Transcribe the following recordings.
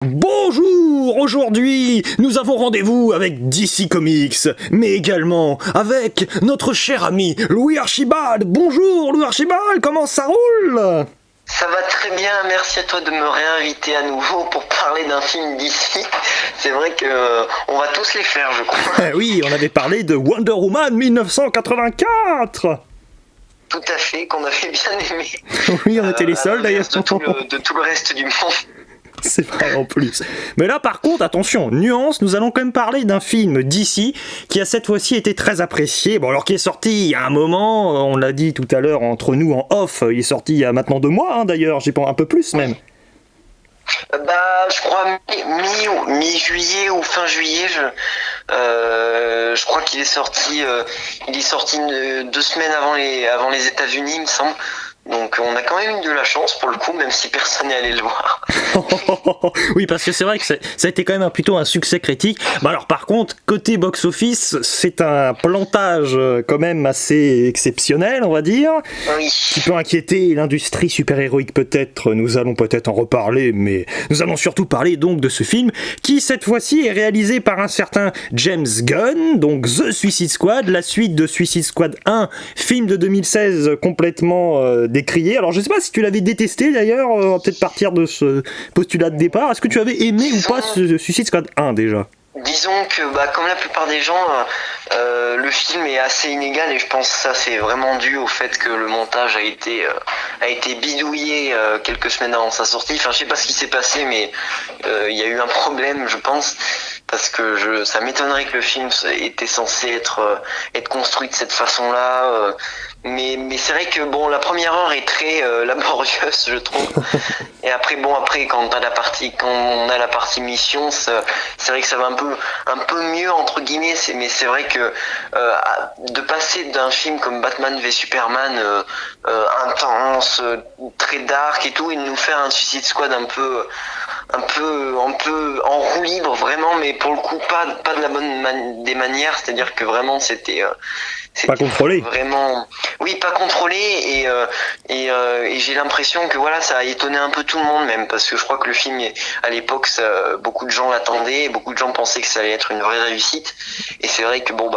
Bonjour! Aujourd'hui, nous avons rendez-vous avec DC Comics, mais également avec notre cher ami Louis Archibald. Bonjour Louis Archibald, comment ça roule? Ça va très bien, merci à toi de me réinviter à nouveau pour parler d'un film d'ici. C'est vrai que on va tous les faire, je crois. Oui, on avait parlé de Wonder Woman 1984. Tout à fait, qu'on avait bien aimé. Oui, on était les seuls d'ailleurs. De tout le reste du monde. C'est vrai en plus. Mais là par contre, attention, nuance, nous allons quand même parler d'un film d'ici qui a cette fois-ci été très apprécié. Bon alors qui est sorti il y a un moment, on l'a dit tout à l'heure entre nous en off, il est sorti il y a maintenant 2 mois d'ailleurs, j'ai pas un peu plus même. Je crois mi-juillet ou fin juillet, je crois qu'il est sorti, 2 semaines avant les États-Unis, il me semble. Donc on a quand même eu de la chance pour le coup, même si personne n'est allé le voir. Oui, parce que c'est vrai que ça a été quand même plutôt un succès critique. Bah alors par contre, côté box-office, c'est un plantage quand même assez exceptionnel, on va dire. Oui. Qui peut inquiéter l'industrie super-héroïque peut-être, nous allons peut-être en reparler, mais nous allons surtout parler donc de ce film, qui cette fois-ci est réalisé par un certain James Gunn, donc The Suicide Squad, la suite de Suicide Squad 1, film de 2016 complètement décrié. Alors je sais pas si tu l'avais détesté d'ailleurs, on va peut-être partir de ce postulat de départ. Est-ce que tu avais aimé ou pas ce Suicide Squad 1 déjà? Disons que comme la plupart des gens, le film est assez inégal et je pense que ça c'est vraiment dû au fait que le montage a été bidouillé quelques semaines avant sa sortie. Enfin, je sais pas ce qui s'est passé, mais il y a eu un problème, je pense, parce que ça m'étonnerait que le film était censé être construit de cette façon-là. Mais c'est vrai que bon, la première heure est très laborieuse, je trouve. Et après quand on a la partie mission, c'est vrai que ça va un peu mieux entre guillemets. Mais c'est vrai que de passer d'un film comme Batman v Superman intense, très dark et tout, et de nous faire un Suicide Squad un peu en roue libre vraiment, mais pour le coup pas de la bonne des manières, c'est-à-dire que vraiment c'était pas contrôlé. Vraiment, oui, pas contrôlé et j'ai l'impression que voilà, ça a étonné un peu tout le monde même, parce que je crois que le film à l'époque, beaucoup de gens l'attendaient, et beaucoup de gens pensaient que ça allait être une vraie réussite, et c'est vrai que bon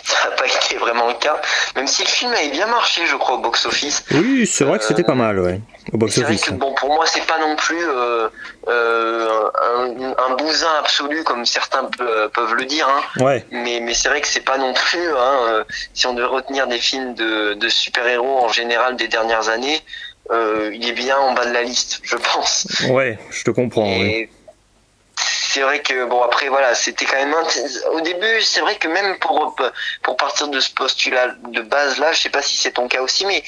ça n'a pas été vraiment le cas, même si le film avait bien marché, je crois, au box-office. Oui, c'est vrai que c'était pas mal, ouais, au box-office. C'est vrai que bon, pour moi, c'est pas non plus un bousin absolu comme certains peuvent le dire, hein. Ouais. Mais c'est vrai que c'est pas non plus, hein, si on devait retenir des films de super-héros en général des dernières années, il est bien en bas de la liste, je pense. Ouais, je te comprends. Et oui. c'est vrai que bon, après voilà, c'était quand même au début, c'est vrai que même pour partir de ce postulat de base là, je sais pas si c'est ton cas aussi, mais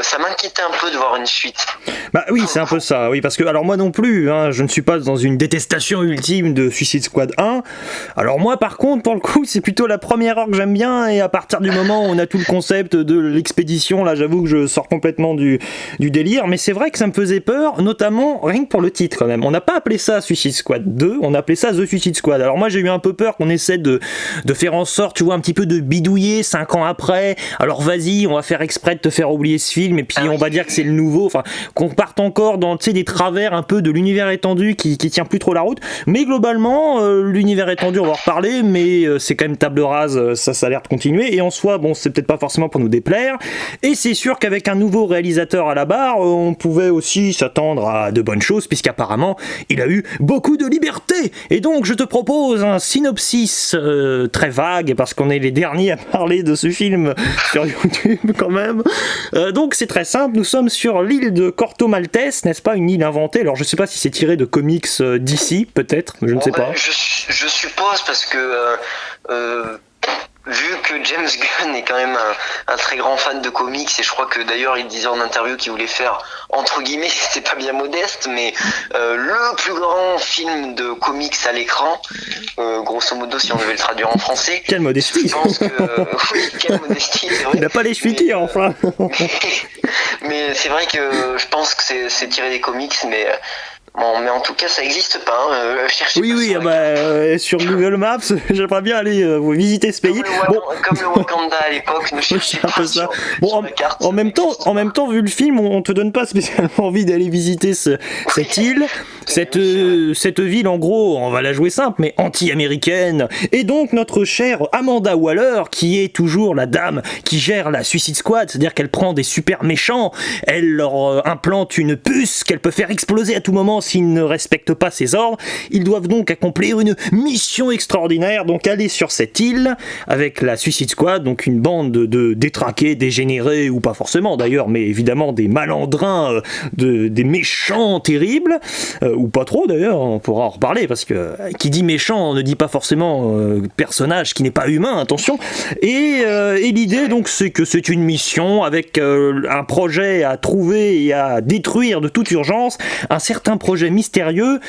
ça m'inquiétait un peu de voir une suite. Bah oui, c'est un peu ça, oui, parce que, alors moi non plus, hein, je ne suis pas dans une détestation ultime de Suicide Squad 1, alors moi par contre, pour le coup, c'est plutôt la première heure que j'aime bien, et à partir du moment où on a tout le concept de l'expédition, là j'avoue que je sors complètement du délire, mais c'est vrai que ça me faisait peur, notamment rien que pour le titre quand même. On n'a pas appelé ça Suicide Squad 2, on a appelé ça The Suicide Squad. Alors moi j'ai eu un peu peur qu'on essaie de faire en sorte, tu vois, un petit peu de bidouiller 5 ans après, alors vas-y, on va faire exprès de te faire oublier ce film, et puis on va dire que c'est le nouveau, enfin, qu'on parte encore dans, tu sais, des travers un peu de l'univers étendu qui tient plus trop la route, mais globalement, l'univers étendu, on va en reparler, mais c'est quand même table rase, ça a l'air de continuer, et en soi, bon, c'est peut-être pas forcément pour nous déplaire, et c'est sûr qu'avec un nouveau réalisateur à la barre, on pouvait aussi s'attendre à de bonnes choses, puisqu'apparemment, il a eu beaucoup de liberté, et donc je te propose un synopsis très vague, parce qu'on est les derniers à parler de ce film sur YouTube quand même. Donc c'est très simple, nous sommes sur l'île de Corto Maltese, n'est-ce pas, une île inventée. Alors je sais pas si c'est tiré de comics d'ici, peut-être, je ne sais pas. Je suppose, parce que vu que James Gunn est quand même un très grand fan de comics, et je crois que d'ailleurs il disait en interview qu'il voulait faire, entre guillemets, c'est pas bien modeste, mais le plus grand film de comics à l'écran, grosso modo si on devait le traduire en français. Quelle modestie. Je pense que oui, quelle modestie, c'est vrai. Il n'a pas les chevilles enfin. Mais c'est vrai que je pense que c'est tiré des comics, mais Bon, mais en tout cas, ça existe pas. Cherchez Oui, pas oui, sur ah bah, sur Google Maps, j'aimerais bien aller visiter ce pays. Bon, comme le Wakanda à l'époque, ne oui, cherchez c'est un pas peu ça. sur, Bon, sur la carte. en même temps, ça n'existe pas. vu le film, on te donne pas spécialement envie d'aller visiter cette île, cette ville. En gros, on va la jouer simple, mais anti-américaine. Et donc notre chère Amanda Waller, qui est toujours la dame qui gère la Suicide Squad, c'est-à-dire qu'elle prend des super méchants, elle leur implante une puce qu'elle peut faire exploser à tout moment s'ils ne respectent pas ses ordres. Ils doivent donc accomplir une mission extraordinaire, donc aller sur cette île avec la Suicide Squad, donc une bande de détraqués, dégénérés, ou pas forcément d'ailleurs, mais évidemment des malandrins, des méchants terribles, ou pas trop d'ailleurs, on pourra en reparler, parce que qui dit méchant ne dit pas forcément personnage qui n'est pas humain, attention. Et l'idée donc c'est que c'est une mission avec un projet à trouver et à détruire de toute urgence, un certain projet mystérieux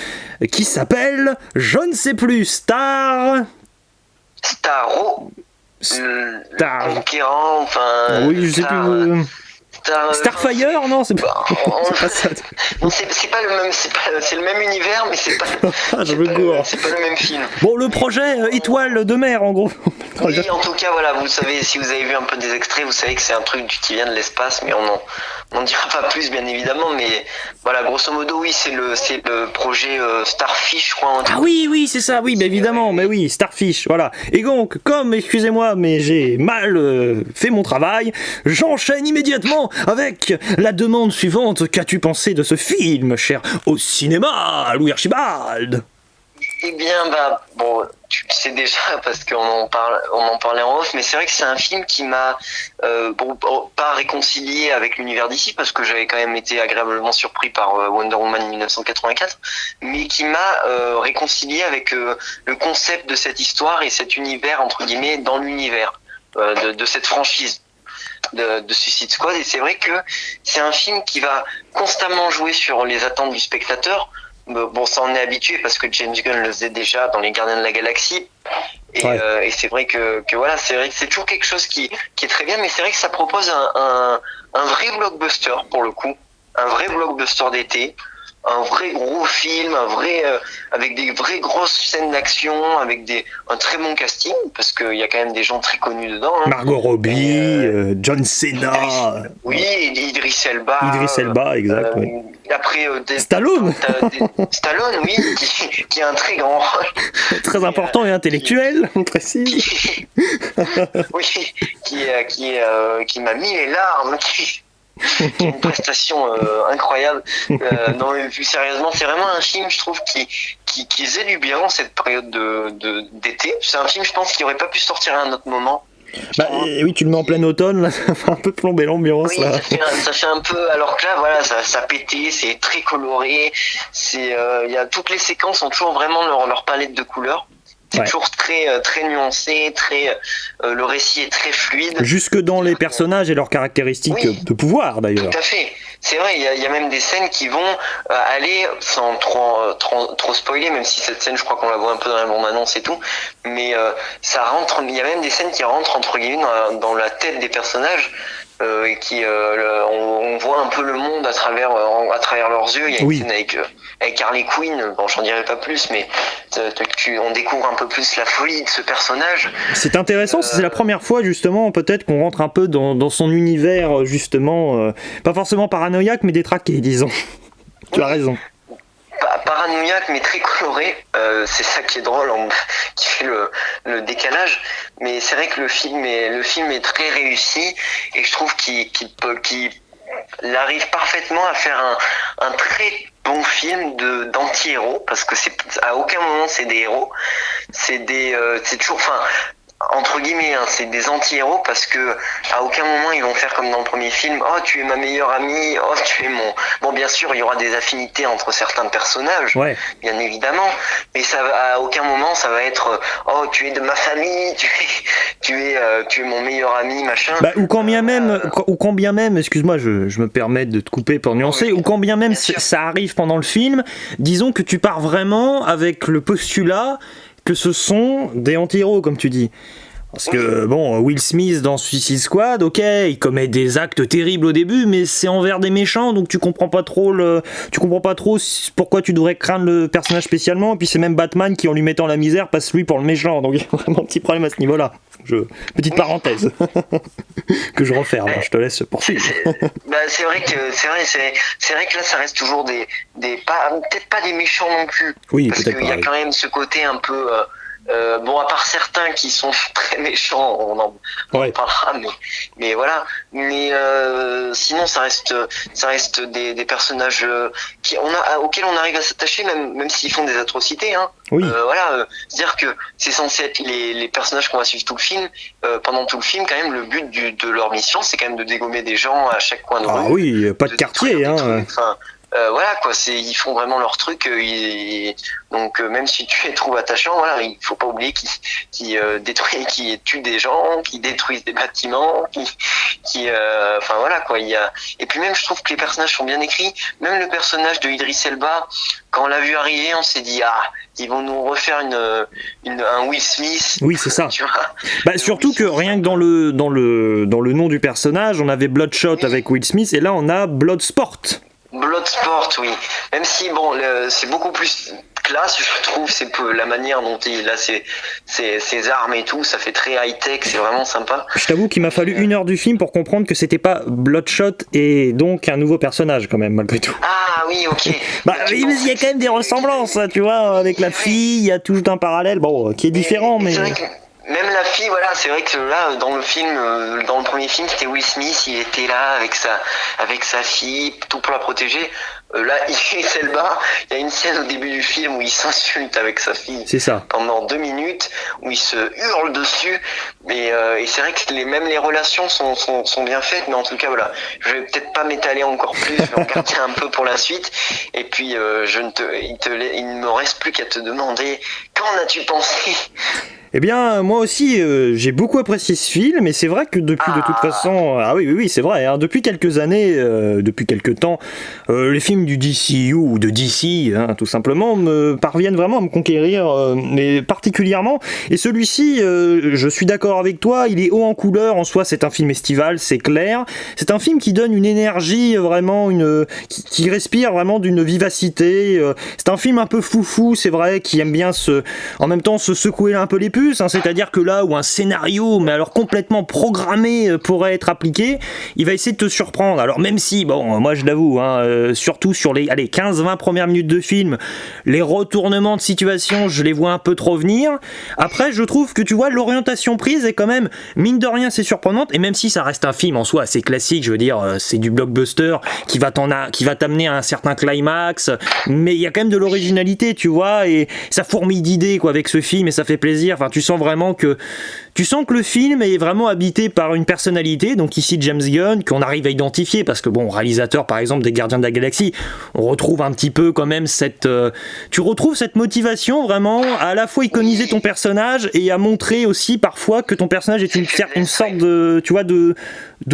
qui s'appelle, je ne sais plus, Starro, Star... conquérant, enfin. Oui, je sais plus... Starfire, non, c'est pas, c'est pas ça. Non, c'est pas le même, c'est le même univers, mais c'est pas, c'est pas le même film. Bon, le projet étoile de mer, en gros. Oui, en tout cas, voilà, vous savez, si vous avez vu un peu des extraits, vous savez que c'est un truc qui vient de l'espace, mais on n'en dira pas plus, bien évidemment, mais voilà, grosso modo, oui, c'est le projet Starfish, je crois. Ah oui, c'est ça, oui, mais évidemment, mais oui, Starfish, voilà. Et donc, excusez-moi, mais j'ai mal fait mon travail, j'enchaîne immédiatement avec la demande suivante. Qu'as-tu pensé de ce film, cher au cinéma, Louis Archibald? Eh bien, bon, tu le sais déjà parce qu'on en parlait en off, mais c'est vrai que c'est un film qui m'a pas réconcilié avec l'univers d'ici, parce que j'avais quand même été agréablement surpris par Wonder Woman 1984, mais qui m'a réconcilié avec le concept de cette histoire et cet univers, entre guillemets, dans l'univers de cette franchise de Suicide Squad. Et c'est vrai que c'est un film qui va constamment jouer sur les attentes du spectateur. Bon, ça on est habitué parce que James Gunn le faisait déjà dans Les Gardiens de la Galaxie. Et, ouais. Et c'est vrai que voilà, c'est vrai que c'est toujours quelque chose qui est très bien, mais c'est vrai que ça propose un vrai blockbuster pour le coup, un vrai blockbuster d'été, un vrai gros film, avec des vraies grosses scènes d'action, avec un très bon casting, parce qu'il y a quand même des gens très connus dedans. Hein. Margot Robbie, John Cena. Oui, Idris Elba. Idris Elba, exact. Oui. Après, Stallone. Stallone, oui, qui a un très grand rôle. Très important et intellectuel, on précise. Oui, qui m'a mis les larmes. Une prestation incroyable. Non, mais plus sérieusement, c'est vraiment un film, je trouve, qui faisait du bien en cette période d'été. C'est un film, je pense, qui aurait pas pu sortir à un autre moment. Oui, tu le mets en plein automne, là, ça va un peu plomber l'ambiance. Oui, là. Ça fait un peu. Alors que là, voilà, ça pétait, c'est très coloré. Toutes les séquences ont toujours vraiment leur palette de couleurs. C'est toujours très nuancé, le récit est très fluide. Jusque dans les personnages et leurs caractéristiques de pouvoir, d'ailleurs. Tout à fait. C'est vrai, il y a même des scènes qui vont aller, sans trop spoiler, même si cette scène, je crois qu'on la voit un peu dans la bande-annonce et tout, mais il y a même des scènes qui rentrent, entre guillemets, dans la tête des personnages. Et on voit un peu le monde à travers leurs yeux. Il y a une scène avec Harley Quinn, bon, j'en dirai pas plus, mais on découvre un peu plus la folie de ce personnage. C'est intéressant, c'est la première fois justement peut-être qu'on rentre un peu dans son univers, justement, pas forcément paranoïaque, mais détraqué, disons. Tu as raison. Paranoïaque mais très coloré, c'est ça qui est drôle, qui fait le décalage. Mais c'est vrai que le film est très réussi, et je trouve qu'il arrive parfaitement à faire un très bon film d'anti-héros, parce que à aucun moment c'est des héros, c'est toujours, enfin, entre guillemets, hein, c'est des anti-héros, parce que à aucun moment ils vont faire comme dans le premier film, oh tu es ma meilleure amie, oh tu es bon, bien sûr il y aura des affinités entre certains personnages, bien évidemment, mais à aucun moment ça va être oh tu es de ma famille, tu es mon meilleur ami, machin. Ou quand bien même, excuse-moi, je me permets de te couper pour nuancer, ou quand bien même ça arrive pendant le film, disons que tu pars vraiment avec le postulat que ce sont des anti-héros, comme tu dis. Parce que, bon, Will Smith dans Suicide Squad, ok, il commet des actes terribles au début, mais c'est envers des méchants, donc tu comprends pas trop pourquoi tu devrais craindre le personnage spécialement, et puis c'est même Batman qui, en lui mettant la misère, passe lui pour le méchant, donc il y a vraiment un petit problème à ce niveau-là. Petite parenthèse que je referme, je te laisse poursuivre. C'est vrai que là ça reste toujours peut-être pas des méchants non plus. Oui, parce qu'il y a quand même ce côté un peu bon, à part certains qui sont très méchants, on en parlera, mais voilà. Mais sinon, ça reste des personnages auxquels on arrive à s'attacher, même s'ils font des atrocités. Hein. Oui. C'est-à-dire que c'est censé être les personnages qu'on va suivre tout le film. Pendant tout le film, quand même, le but de leur mission, c'est quand même de dégommer des gens à chaque coin de rue. Ah oui, pas de quartier, hein. Voilà quoi, ils font vraiment leur truc. Donc même si tu les trouves attachants, voilà, il faut pas oublier qu'ils tuent des gens, qu'ils détruisent des bâtiments, enfin voilà quoi. Et puis même je trouve que les personnages sont bien écrits. Même le personnage de Idris Elba, quand on l'a vu arriver, on s'est dit ils vont nous refaire un Will Smith. Oui, c'est ça. Tu vois, surtout que rien que dans le nom du personnage, on avait Bloodshot avec Will Smith et là on a Bloodsport. Bloodsport, oui. Même si, bon, c'est beaucoup plus classe, je trouve, c'est la manière dont il a ses armes et tout, ça fait très high-tech, c'est vraiment sympa. Je t'avoue qu'il m'a fallu 1 heure du film pour comprendre que c'était pas Bloodshot et donc un nouveau personnage, quand même, malgré tout. Ah oui, ok. Oui, mais il y a quand même des ressemblances, tu vois, avec la fille, il y a tout un parallèle, bon, qui est différent, mais... C'est vrai que même la fille, voilà, c'est vrai que là, dans le film, dans le premier film, c'était Will Smith, il était là avec sa fille, tout pour la protéger. Là, Idris Elba, il y a une scène au début du film où il s'insulte avec sa fille. C'est ça. Pendant 2 minutes, où il se hurle dessus. Et c'est vrai que même les relations sont bien faites, mais en tout cas, voilà. Je vais peut-être pas m'étaler encore plus, je vais en garder un peu pour la suite. Et puis, il ne me reste plus qu'à te demander, qu'en as-tu pensé ? Eh bien, moi aussi, j'ai beaucoup apprécié ce film, et c'est vrai que depuis, de toute façon... Ah oui, c'est vrai, hein, depuis quelques années, depuis quelques temps, les films du DCU, ou de DC, hein, tout simplement, me parviennent vraiment à me conquérir, mais particulièrement. Et celui-ci, je suis d'accord avec toi, il est haut en couleur, en soi, c'est un film estival, c'est clair. C'est un film qui donne une énergie, vraiment, qui respire vraiment d'une vivacité. C'est un film un peu foufou, c'est vrai, qui aime bien en même temps se secouer un peu les puces. C'est-à-dire que là où un scénario, mais alors complètement programmé, pourrait être appliqué, il va essayer de te surprendre. Alors même si, bon, moi je l'avoue, hein, surtout sur les 15-20 premières minutes de film, les retournements de situation, je les vois un peu trop venir. Après, je trouve que tu vois, l'orientation prise est quand même, mine de rien, c'est surprenante. Et même si ça reste un film en soi assez classique, je veux dire, c'est du blockbuster qui va t'amener à un certain climax, mais il y a quand même de l'originalité, tu vois, et ça fourmille d'idées, quoi, avec ce film, et ça fait plaisir. Enfin, tu sens que le film est vraiment habité par une personnalité, donc ici James Gunn, qu'on arrive à identifier, parce que bon, réalisateur par exemple des Gardiens de la Galaxie, on retrouve un petit peu quand même tu retrouves cette motivation vraiment à la fois iconiser ton personnage et à montrer aussi parfois que ton personnage est une sorte de, tu vois, de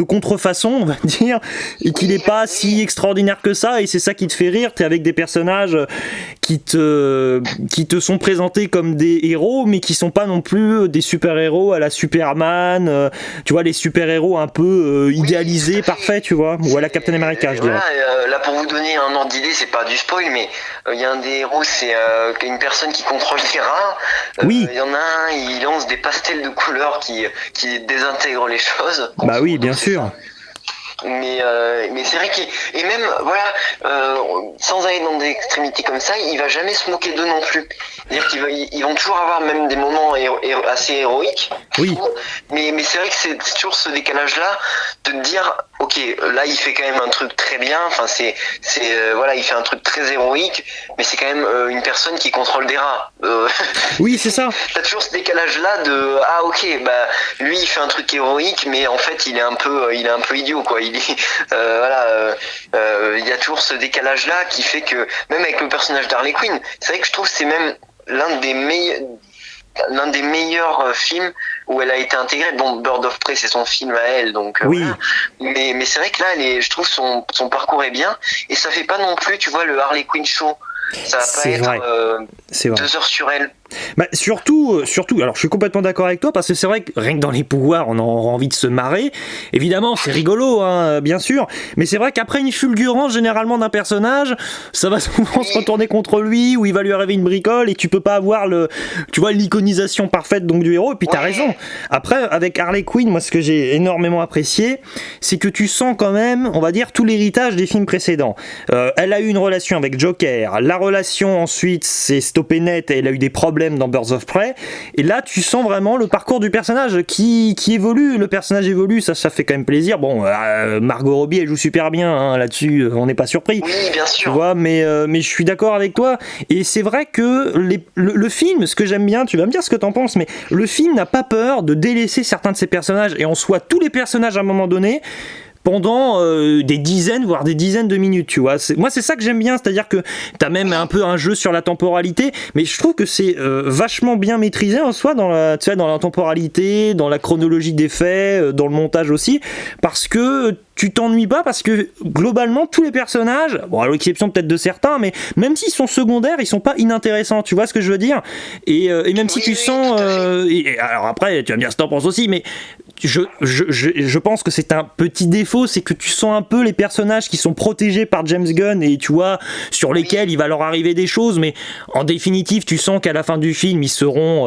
contrefaçon, on va dire, et qu'il n'est pas si extraordinaire que ça, et c'est ça qui te fait rire. T'es avec des personnages qui te sont présentés comme des héros, mais qui sont pas non plus des super-héros à la Superman, tu vois, les super-héros un peu idéalisés, parfaits, tu vois, ou à la Captain America, je dirais. Voilà, là, pour vous donner un ordre d'idée, c'est pas du spoil, mais il y a un des héros, c'est une personne qui contrôle les rats. Oui. Il y en a un, il lance des pastels de couleurs qui désintègrent les choses. Bah oui, bien sûr. Mais c'est vrai et même voilà, sans aller dans des extrémités comme ça, il va jamais se moquer d'eux non plus. C'est-à-dire qu'ils vont toujours avoir même des moments assez héroïques. Oui. Mais c'est vrai que c'est toujours ce décalage-là de te dire, ok, là il fait quand même un truc très bien. Enfin voilà, il fait un truc très héroïque, mais c'est quand même une personne qui contrôle des rats. Oui, c'est ça. T'as toujours ce décalage-là de ok, bah lui il fait un truc héroïque, mais en fait il est un peu idiot quoi. Il y a toujours ce décalage-là qui fait que même avec le personnage d'Harley Quinn, c'est vrai que je trouve que c'est même l'un des meilleurs films où elle a été intégrée. Bon, Bird of Prey c'est son film à elle, donc oui. Voilà. Mais c'est vrai que là je trouve son parcours est bien, et ça fait pas non plus, tu vois, le Harley Quinn show. Ça va pas être 2 heures sur elle. Bah surtout, alors je suis complètement d'accord avec toi parce que c'est vrai que rien que dans les pouvoirs on a envie de se marrer. Évidemment c'est rigolo hein, bien sûr, mais c'est vrai qu'après une fulgurance généralement d'un personnage, ça va souvent se retourner contre lui ou il va lui arriver une bricole et tu peux pas avoir l'iconisation parfaite donc du héros. Et puis t'as raison. Après avec Harley Quinn, moi ce que j'ai énormément apprécié, c'est que tu sens quand même, on va dire tout l'héritage des films précédents. Elle a eu une relation avec Joker, la relation ensuite s'est stoppée net et elle a eu des problèmes dans Birds of Prey, et là tu sens vraiment le parcours du personnage qui évolue, le personnage évolue, ça fait quand même plaisir. Bon, Margot Robbie elle joue super bien hein, là-dessus, on n'est pas surpris. Oui, bien sûr. Tu vois, mais je suis d'accord avec toi, et c'est vrai que le film, ce que j'aime bien, tu vas me dire ce que t'en penses, mais le film n'a pas peur de délaisser certains de ses personnages, et en soi tous les personnages à un moment donné, pendant des dizaines, voire des dizaines de minutes, tu vois. Moi, c'est ça que j'aime bien, c'est-à-dire que t'as même un peu un jeu sur la temporalité, mais je trouve que c'est vachement bien maîtrisé en soi, dans la temporalité, dans la chronologie des faits, dans le montage aussi, parce que tu t'ennuies pas, parce que globalement, tous les personnages, bon, à l'exception peut-être de certains, mais même s'ils sont secondaires, ils sont pas inintéressants, tu vois ce que je veux dire, et même si tu sens... alors après, tu vas me dire ce que t'en penses aussi, mais je pense que c'est un petit défaut, c'est que tu sens un peu les personnages qui sont protégés par James Gunn et tu vois, sur lesquels il va leur arriver des choses, mais en définitive, tu sens qu'à la fin du film, ils seront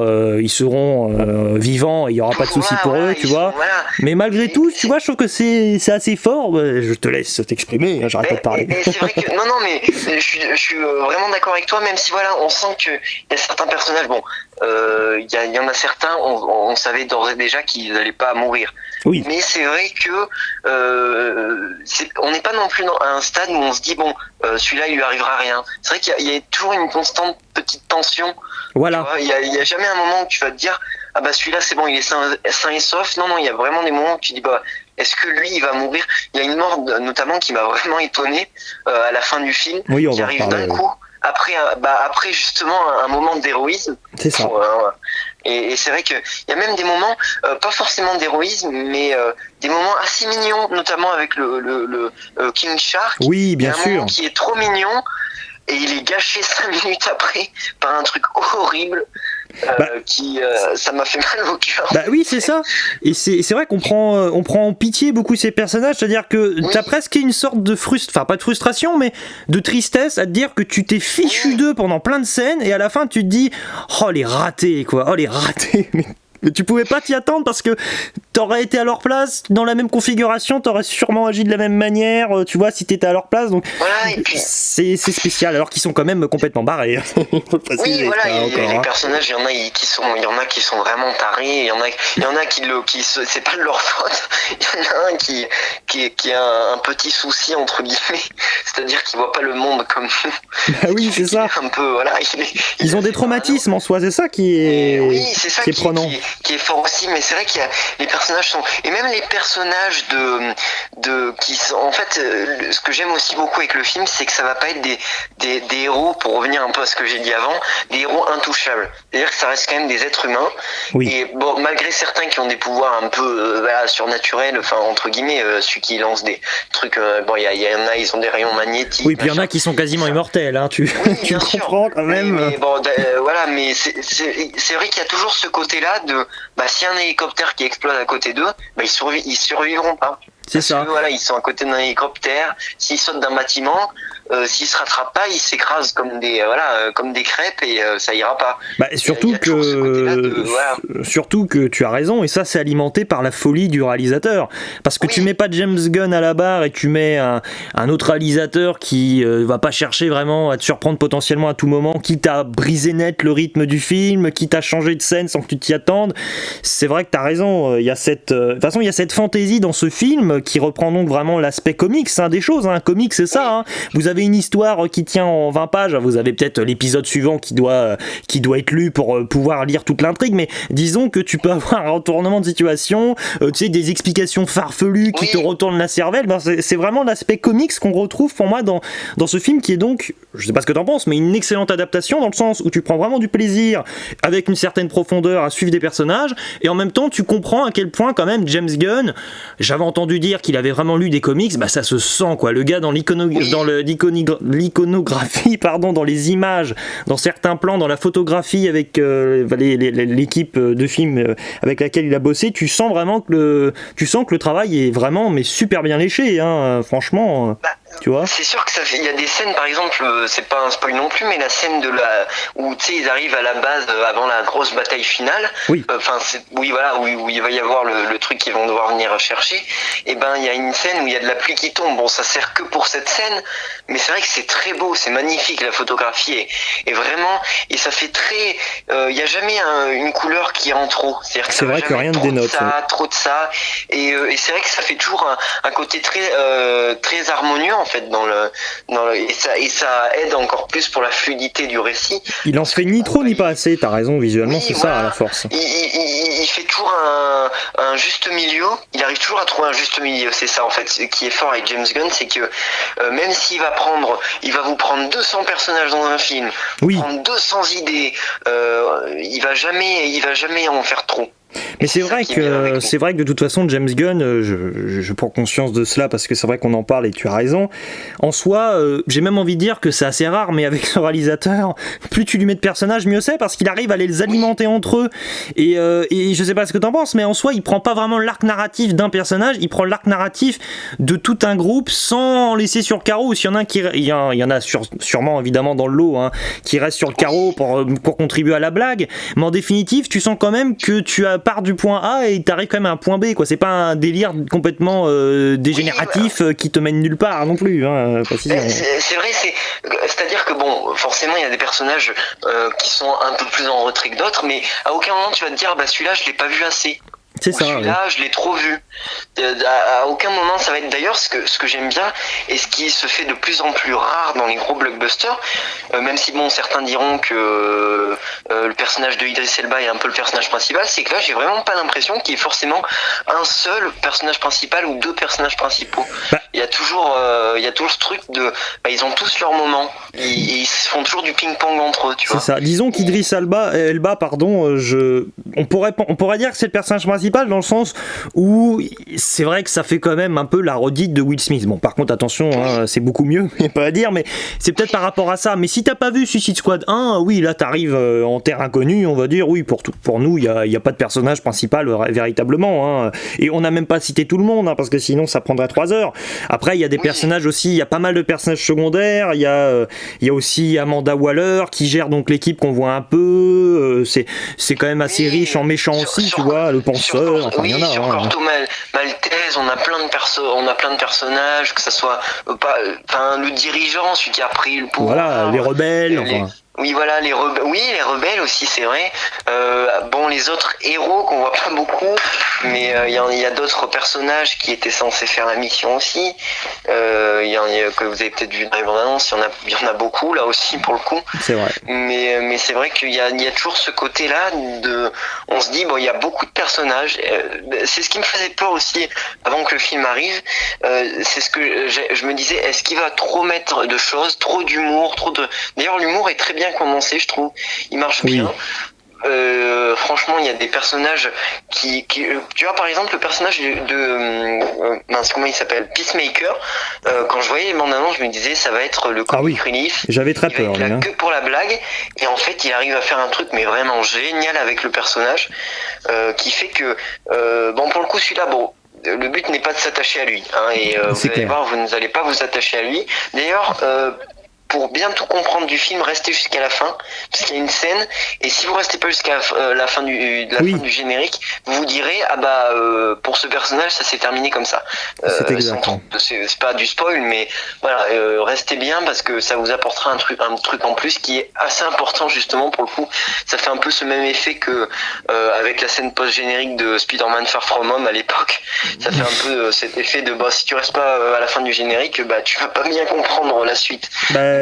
vivants et il n'y aura pas de soucis pour eux, tu vois. Mais malgré tout, tu vois, je trouve que c'est assez fort. Je te laisse t'exprimer, j'arrête pas de parler. Et c'est vrai que, non, mais je suis vraiment d'accord avec toi, même si voilà, on sent qu'il y a certains personnages, bon, il y en a certains, on savait d'ores et déjà qu'ils n'allaient pas mourir. Oui. Mais c'est vrai que on n'est pas non plus à un stade où on se dit bon, celui-là il lui arrivera rien. C'est vrai qu'il y a toujours une constante petite tension. Voilà. Il y a jamais un moment où tu vas te dire ah bah celui-là c'est bon, il est sain et sauf. Non, il y a vraiment des moments où tu dis bah est-ce que lui il va mourir? Il y a une mort notamment qui m'a vraiment étonné à la fin du film, oui, qui arrive d'un coup. Après justement un moment d'héroïsme. C'est ça. Et c'est vrai qu'il y a même des moments, pas forcément d'héroïsme, mais des moments assez mignons, notamment avec le King Shark. Oui, bien sûr. Un moment qui est trop mignon, et il est gâché 5 minutes après par un truc horrible. Ça m'a fait mal au cœur. Bah oui, c'est ça. Et c'est vrai qu'on prend en pitié beaucoup ces personnages, c'est-à-dire que t'as presque une sorte de enfin pas de frustration, mais de tristesse à te dire que tu t'es fichu d'eux pendant plein de scènes et à la fin tu te dis oh les ratés quoi, oh les ratés. Mais tu pouvais pas t'y attendre parce que t'aurais été à leur place, dans la même configuration, t'aurais sûrement agi de la même manière, tu vois, si t'étais à leur place. Donc voilà, et puis... c'est spécial, alors qu'ils sont quand même complètement barrés. Faut le préciser, oui, voilà, les personnages, il y en a qui sont vraiment tarés, il y en a qui c'est pas de leur faute. Il y en a un qui a un petit souci entre guillemets, c'est-à-dire qu'il voit pas le monde comme nous. Bah oui, c'est ça. Un peu, voilà. Ils ont des traumatismes en soi, c'est ça qui est. Oui, c'est ça qui est prenant. Qui est fort aussi, mais c'est vrai qu'il y a les personnages sont et même les personnages qui sont en fait ce que j'aime aussi beaucoup avec le film, c'est que ça va pas être des héros, pour revenir un peu à ce que j'ai dit avant, des héros intouchables. C'est-à-dire que ça reste quand même des êtres humains. Oui. Et bon, malgré certains qui ont des pouvoirs un peu surnaturels, enfin entre guillemets, celui qui lance des trucs, bon il y en a, ils ont des rayons magnétiques. Oui, puis il y en a qui sont quasiment immortels, hein. Tu comprends quand même. Mais bon, voilà, mais c'est vrai qu'il y a toujours ce côté-là de s'il y a un hélicoptère qui explose à côté d'eux, ils survivront pas. C'est ça. Parce que, voilà, ils sont à côté d'un hélicoptère, s'ils sautent d'un bâtiment, s'ils se rattrapent pas, ils s'écrasent comme des crêpes et ça ira pas. Surtout que tu as raison, et ça c'est alimenté par la folie du réalisateur, parce que tu mets pas James Gunn à la barre et tu mets un autre réalisateur qui va pas chercher vraiment à te surprendre potentiellement à tout moment, quitte à briser net le rythme du film, quitte à changer de scène sans que tu t'y attendes. C'est vrai que tu as raison, il y a de toute façon il y a cette fantaisie dans ce film qui reprend donc vraiment l'aspect comics des choses, un comics c'est ça, vous avez une histoire qui tient en 20 pages, vous avez peut-être l'épisode suivant qui doit être lu pour pouvoir lire toute l'intrigue, mais disons que tu peux avoir un retournement de situation, tu sais, des explications farfelues qui te retournent la cervelle. C'est vraiment l'aspect comics qu'on retrouve pour moi dans ce film, qui est donc, je sais pas ce que t'en penses, mais une excellente adaptation dans le sens où tu prends vraiment du plaisir avec une certaine profondeur à suivre des personnages, et en même temps tu comprends à quel point quand même James Gunn, j'avais entendu dire qu'il avait vraiment lu des comics, ça se sent quoi, le gars dans l'Iconoclast l'iconographie dans les images, dans certains plans, dans la photographie avec l'équipe de film avec laquelle il a bossé, tu sens vraiment que le travail est vraiment mais super bien léché, hein, franchement. Tu vois, c'est sûr que il y a des scènes, par exemple, c'est pas un spoil non plus, mais la scène où tu sais ils arrivent à la base avant la grosse bataille finale. Oui. Où il va y avoir le truc qu'ils vont devoir venir chercher. Et ben il y a une scène où il y a de la pluie qui tombe. Bon, ça sert que pour cette scène, mais c'est vrai que c'est très beau, c'est magnifique, la photographie est vraiment, et ça fait très, il y a jamais une couleur qui est en trop. C'est vrai que rien ne dénote. Trop de ça, et c'est vrai que ça fait toujours un côté très harmonieux en fait et ça aide encore plus pour la fluidité du récit. Il en fait ni trop ni pas assez, t'as raison, visuellement c'est ça à la force. Il fait toujours un juste milieu, il arrive toujours à trouver un juste milieu, c'est ça en fait ce qui est fort avec James Gunn, c'est que même s'il il va vous prendre 200 personnages dans un film, prendre 200 idées, il va jamais en faire trop. Mais c'est vrai que de toute façon James Gunn, je prends conscience de cela parce que c'est vrai qu'on en parle et tu as raison. En soi, j'ai même envie de dire que c'est assez rare, mais avec ce réalisateur, plus tu lui mets de personnages, mieux c'est, parce qu'il arrive à les alimenter entre eux. Et je sais pas ce que t'en penses, mais en soi, il prend pas vraiment l'arc narratif d'un personnage, il prend l'arc narratif de tout un groupe sans laisser sur le carreau. S'il y en a un il y en a sûrement évidemment dans le lot, hein, qui reste sur le carreau pour contribuer à la blague. Mais en définitive, tu sens quand même que tu pars du point A et t'arrives quand même à un point B, quoi. C'est pas un délire complètement dégénératif qui te mène nulle part non plus, hein, précisément. C'est vrai, c'est-à-dire que bon, forcément il y a des personnages qui sont un peu plus en retrait que d'autres, mais à aucun moment tu vas te dire bah celui-là je l'ai pas vu assez. C'est ça, celui-là, je l'ai trop vu. À aucun moment ça va être d'ailleurs ce que j'aime bien et ce qui se fait de plus en plus rare dans les gros blockbusters, même si bon certains diront que le personnage de Idris Elba est un peu le personnage principal, c'est que là j'ai vraiment pas l'impression qu'il y ait forcément un seul personnage principal ou deux personnages principaux. Il y a toujours ce truc de ils ont tous leur moment. Ils font toujours du ping-pong entre eux, tu vois. C'est ça. Disons qu'Idris Elba, on pourrait dire que c'est le personnage principal dans le sens où c'est vrai que ça fait quand même un peu la redite de Will Smith. Bon, par contre, attention, hein, c'est beaucoup mieux, il n'y a pas à dire, mais c'est peut-être par rapport à ça. Mais si t'as pas vu Suicide Squad 1, oui, là t'arrives en terre inconnue, on va dire, oui, pour nous, il y a pas de personnage principal véritablement, hein. Et on n'a même pas cité tout le monde, hein, parce que sinon ça prendrait 3 heures. Après, il y a des personnages aussi, il y a pas mal de personnages secondaires, il y a aussi Amanda Waller qui gère donc l'équipe qu'on voit un peu, c'est quand même assez riche en méchants aussi, tu vois, le penseur. Enfin, y en a, sur Corto Maltese, on a plein de personnages, que ça soit le dirigeant, celui qui a pris le pouvoir. Voilà, les rebelles. Oui, voilà, les rebelles aussi, c'est vrai. Les autres héros qu'on voit pas beaucoup, mais il y a d'autres personnages qui étaient censés faire la mission aussi. Que vous avez peut-être vu dans les bandes annonces, il y en a beaucoup là aussi pour le coup. C'est vrai. Mais c'est vrai qu'il y a toujours ce côté-là on se dit il y a beaucoup de personnages. C'est ce qui me faisait peur aussi avant que le film arrive. C'est ce que je me disais, est-ce qu'il va trop mettre de choses, trop d'humour, D'ailleurs, l'humour est très bien commencé, je trouve. Il marche bien. Franchement, il y a des personnages qui tu vois, par exemple, le personnage comment il s'appelle, Peacemaker. Quand je voyais les bandes annonces, je me disais ça va être le comic relief. J'avais très peur. Il va être là que pour la blague, et en fait, il arrive à faire un truc mais vraiment génial avec le personnage, qui fait que pour le coup, celui-là, le but n'est pas de s'attacher à lui, hein, et vous allez voir, vous n'allez pas vous attacher à lui. D'ailleurs, pour bien tout comprendre du film, restez jusqu'à la fin, parce qu'il y a une scène, et si vous restez pas jusqu'à la fin du générique, vous vous direz pour ce personnage ça s'est terminé comme ça. C'est exact. C'est pas du spoil, mais voilà, restez bien parce que ça vous apportera un truc en plus qui est assez important justement pour le coup. Ça fait un peu ce même effet que avec la scène post-générique de Spider-Man Far From Home à l'époque. Ça fait un peu cet effet de si tu restes pas à la fin du générique, tu vas pas bien comprendre la suite.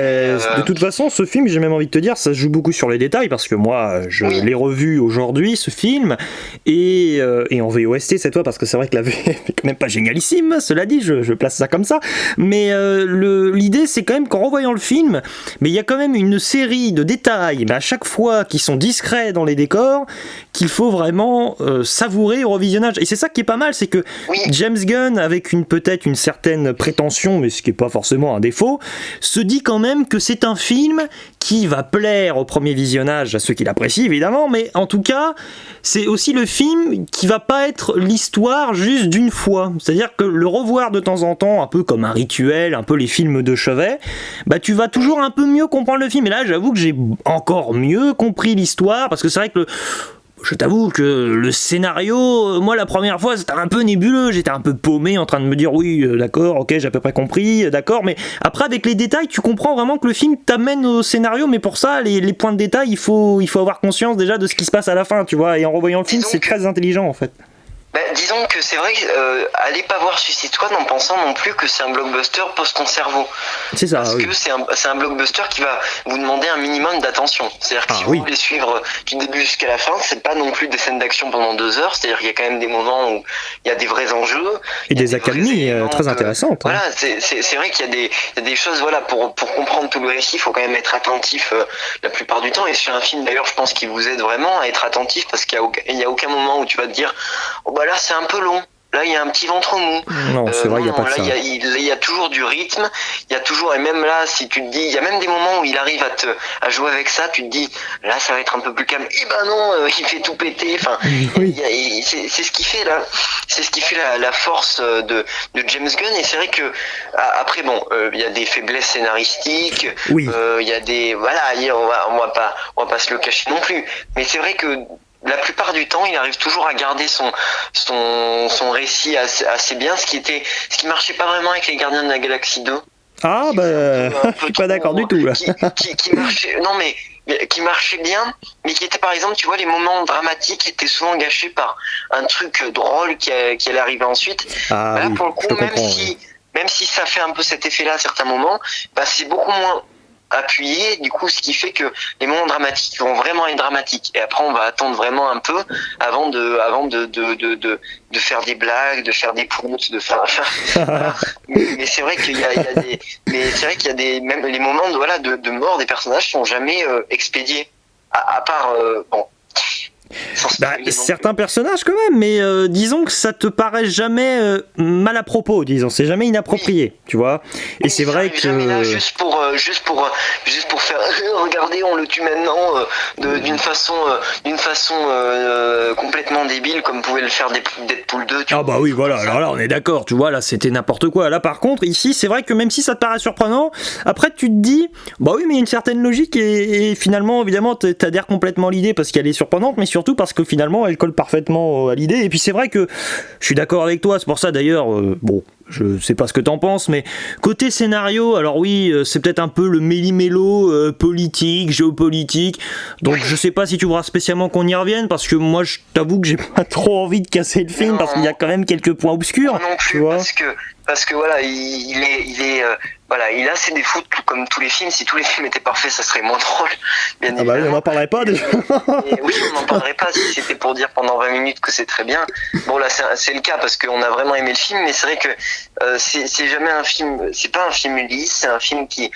de toute façon, ce film, j'ai même envie de te dire, ça se joue beaucoup sur les détails, parce que moi, je l'ai revu aujourd'hui, ce film, et en VOST cette fois, parce que c'est vrai que la VF est quand même pas génialissime, cela dit, je place ça comme ça, mais l'idée, c'est quand même qu'en revoyant le film, mais il y a quand même une série de détails, mais à chaque fois, qui sont discrets dans les décors, qu'il faut vraiment savourer au revisionnage. Et c'est ça qui est pas mal, c'est que James Gunn, avec peut-être une certaine prétention, mais ce qui n'est pas forcément un défaut, se dit quand même que c'est un film qui va plaire au premier visionnage à ceux qui l'apprécient évidemment, mais en tout cas c'est aussi le film qui va pas être l'histoire juste d'une fois, c'est-à-dire que le revoir de temps en temps, un peu comme un rituel, un peu les films de chevet, bah tu vas toujours un peu mieux comprendre le film. Et là j'avoue que j'ai encore mieux compris l'histoire, parce que c'est vrai que je t'avoue que le scénario, moi la première fois c'était un peu nébuleux, j'étais un peu paumé en train de me dire oui d'accord, ok j'ai à peu près compris, d'accord, mais après avec les détails tu comprends vraiment que le film t'amène au scénario, mais pour ça les points de détail il faut avoir conscience déjà de ce qui se passe à la fin, tu vois, et en revoyant le film c'est très intelligent en fait. Disons que c'est vrai que allez pas voir Suicide Squad en pensant non plus que c'est un blockbuster post ton cerveau. C'est ça. Parce que c'est un blockbuster qui va vous demander un minimum d'attention. C'est-à-dire que si vous voulez suivre du début jusqu'à la fin, c'est pas non plus des scènes d'action pendant 2 heures. C'est-à-dire qu'il y a quand même des moments où il y a des vrais enjeux et des accalmies très intéressantes. Voilà, c'est vrai qu'il y a des choses, voilà, pour comprendre tout le récit, il faut quand même être attentif la plupart du temps. Et c'est un film d'ailleurs, je pense, qui vous aide vraiment à être attentif, parce qu'il y a aucun moment où tu vas te dire oh bah là c'est un peu long. Là, il y a un petit ventre mou. Non, c'est vrai, il n'y a pas de ça. Il y a toujours du rythme. Il y a toujours, et même là, si tu te dis, il y a même des moments où il arrive à jouer avec ça, tu te dis, là, ça va être un peu plus calme. Eh ben non, il fait tout péter. Enfin, c'est ce qui fait là, c'est ce qui fait la force de James Gunn. Et c'est vrai que après, bon, il y a des faiblesses scénaristiques. Oui. Il y a des, voilà, on va pas se le cacher non plus. Mais c'est vrai que la plupart du temps, il arrive toujours à garder son récit assez bien, ce qui marchait pas vraiment avec les Gardiens de la Galaxie 2. Ah bah, je suis pas d'accord du tout là. Qui marchait, non mais qui marchait bien, mais qui était par exemple, tu vois, les moments dramatiques étaient souvent gâchés par un truc drôle qui allait arriver ensuite. Ah, là, oui, pour le coup, même si ça fait un peu cet effet-là à certains moments, bah c'est beaucoup moins appuyé, du coup, ce qui fait que les moments dramatiques vont vraiment être dramatiques. Et après, on va attendre vraiment un peu avant de faire des blagues, de faire des proutes, de faire. Voilà. Mais c'est vrai qu'il y a des, même les moments de mort des personnages sont jamais expédiés. À part, bon. Certains personnages quand même, mais disons que ça te paraît jamais mal à propos, disons, c'est jamais inapproprié, tu vois. Et c'est vrai que là, juste pour faire regardez, on le tue maintenant d'une façon complètement débile, comme pouvait le faire Deadpool 2. Ah bah oui, voilà, alors là on est d'accord, tu vois, là c'était n'importe quoi. Là par contre, ici c'est vrai que même si ça te paraît surprenant, après tu te dis bah oui, mais il y a une certaine logique, et finalement évidemment t'adhères complètement à l'idée parce qu'elle est surprenante, mais surtout parce que finalement elle colle parfaitement à l'idée. Et puis c'est vrai que je suis d'accord avec toi, c'est pour ça d'ailleurs, bon, je sais pas ce que t'en penses, mais côté scénario, alors oui, c'est peut-être un peu le méli-mélo politique, géopolitique, donc je sais pas si tu voudras spécialement qu'on y revienne, parce que moi je t'avoue que j'ai pas trop envie de casser le film, parce qu'il y a quand même quelques points obscurs, non plus, tu vois. Parce que voilà, il a ses défauts, tout comme tous les films. Si tous les films étaient parfaits, ça serait moins drôle, bien évidemment. Bah oui, on n'en parlerait pas déjà. Oui, on n'en parlerait pas si c'était pour dire pendant 20 minutes que c'est très bien. Bon là, c'est le cas parce qu'on a vraiment aimé le film, mais c'est vrai que c'est jamais un film, c'est pas un film lisse, c'est un film qui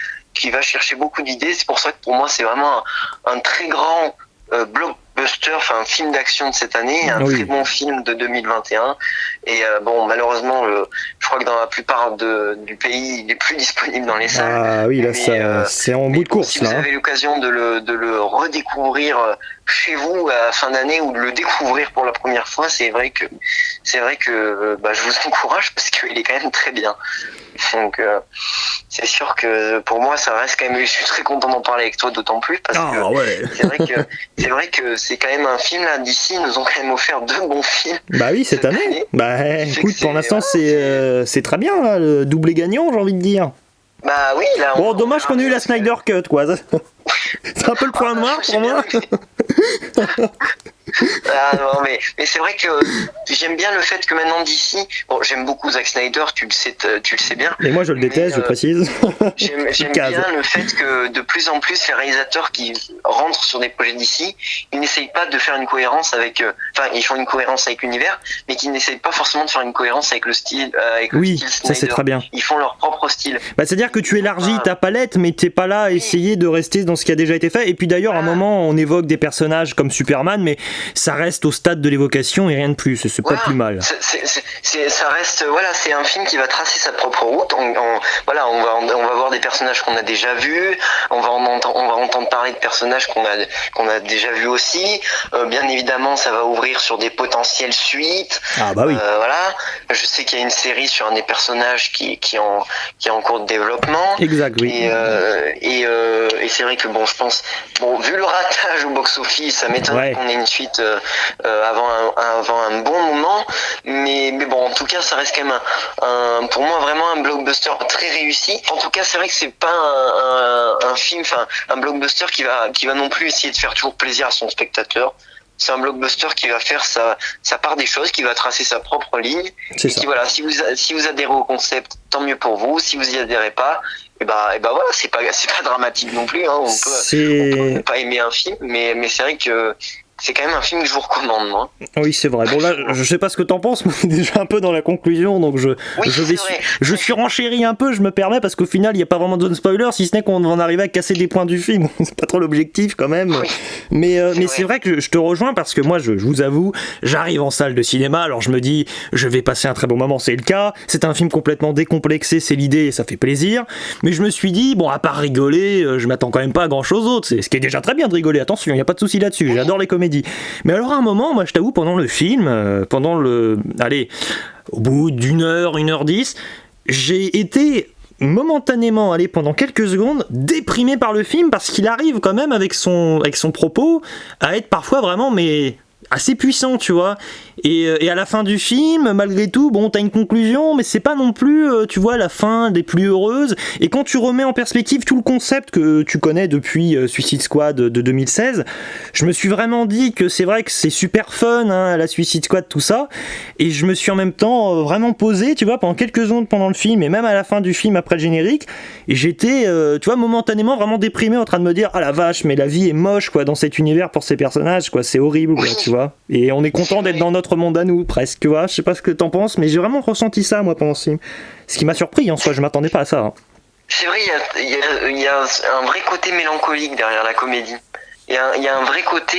va chercher beaucoup d'idées. C'est pour ça que pour moi, c'est vraiment un très grand blockbuster, enfin un film d'action de cette année, un très bon film de 2021. Et bon, malheureusement, je crois que dans la plupart du pays, il est plus disponible dans les salles. Ah oui, là, c'est en bout de course. Si vous avez l'occasion de le redécouvrir chez vous à la fin d'année, ou de le découvrir pour la première fois, c'est vrai que je vous encourage, parce qu'il est quand même très bien. Donc c'est sûr que pour moi ça reste quand même, je suis très content d'en parler avec toi, d'autant plus parce que c'est vrai que c'est quand même un film là, d'ici nous ont quand même offert 2 bons films. Bah oui, cette année. Bah écoute, pour l'instant c'est très bien là, le doublé gagnant, j'ai envie de dire. Bah oui, là. Bon, dommage qu'on ait eu la Snyder Cut, quoi. C'est un peu le point noir pour moi. Ah non, mais c'est vrai que j'aime bien le fait que maintenant DC, bon, j'aime beaucoup Zack Snyder, tu le sais bien. Et moi je le déteste, je précise. J'aime bien le fait que de plus en plus les réalisateurs qui rentrent sur des projets DC, ils n'essayent pas de faire une cohérence avec, enfin ils font une cohérence avec l'univers, mais qu'ils n'essayent pas forcément de faire une cohérence avec le style, oui, style ça c'est très bien. Ils font leur propre style. Bah, c'est-à-dire que tu élargis ta palette, mais t'es pas là à essayer de rester dans ce qui a déjà été fait. Et puis d'ailleurs, à un moment, on évoque des personnages comme Superman, mais ça reste au stade de l'évocation et rien de plus. C'est pas plus mal. Ça reste, voilà, c'est un film qui va tracer sa propre route. On va voir des personnages qu'on a déjà vus. On va entendre parler de personnages qu'on a déjà vus aussi. Bien évidemment, ça va ouvrir sur des potentielles suites. Ah bah oui. Voilà. Je sais qu'il y a une série sur un des personnages qui est en cours de développement. Exact, oui. Et c'est vrai que bon, je pense, bon, vu le ratage au box-office, ça m'étonne qu'on ait une suite avant un bon moment. Mais bon, en tout cas, ça reste quand même pour moi vraiment un blockbuster très réussi. En tout cas, c'est vrai que c'est pas un film, enfin un blockbuster qui va non plus essayer de faire toujours plaisir à son spectateur. C'est un blockbuster qui va faire sa part des choses, qui va tracer sa propre ligne. C'est ça. Qui, voilà, si vous adhérez au concept, tant mieux pour vous. Si vous y adhérez pas, et bah voilà, c'est pas dramatique non plus. Hein. On peut ne pas aimer un film, mais c'est vrai que c'est quand même un film que je vous recommande, moi. Oui, c'est vrai. Bon, là, je sais pas ce que t'en penses, mais on est déjà un peu dans la conclusion, donc je suis renchéri un peu, je me permets, parce qu'au final, il n'y a pas vraiment de zone spoiler, si ce n'est qu'on va en arriver à casser des points du film. C'est pas trop l'objectif, quand même. Oui. Mais c'est vrai que je te rejoins, parce que moi, je vous avoue, j'arrive en salle de cinéma, alors je me dis, je vais passer un très bon moment, c'est le cas. C'est un film complètement décomplexé, c'est l'idée, et ça fait plaisir. Mais je me suis dit, bon, à part rigoler, je m'attends quand même pas à grand chose d'autre. C'est ce qui est déjà très bien de rigoler, attention, il n'y a pas de souci là-dessus. J'adore les comédies. Mais alors à un moment, moi je t'avoue, pendant le film, au bout d'une heure, 1h10, j'ai été momentanément, pendant quelques secondes, déprimé par le film parce qu'il arrive quand même avec son propos à être parfois vraiment, mais assez puissant, tu vois. Et à la fin du film, malgré tout, bon, t'as une conclusion, mais c'est pas non plus, tu vois, la fin des plus heureuses. Et quand tu remets en perspective tout le concept que tu connais depuis Suicide Squad de 2016, je me suis vraiment dit que c'est vrai que c'est super fun, hein, la Suicide Squad, tout ça. Et je me suis en même temps vraiment posé, tu vois, pendant quelques secondes pendant le film, et même à la fin du film, après le générique, et j'étais, tu vois, momentanément vraiment déprimé, en train de me dire, ah la vache, mais la vie est moche, quoi, dans cet univers pour ces personnages, quoi, c'est horrible, quoi, tu vois. Et on est content d'être dans notre monde à nous, presque, tu vois. Je sais pas ce que t'en penses, mais j'ai vraiment ressenti ça, moi, pendant ce film. Ce qui m'a surpris, en soi, je m'attendais pas à ça. Hein. C'est vrai, il y a un vrai côté mélancolique derrière la comédie. Il y a un vrai côté...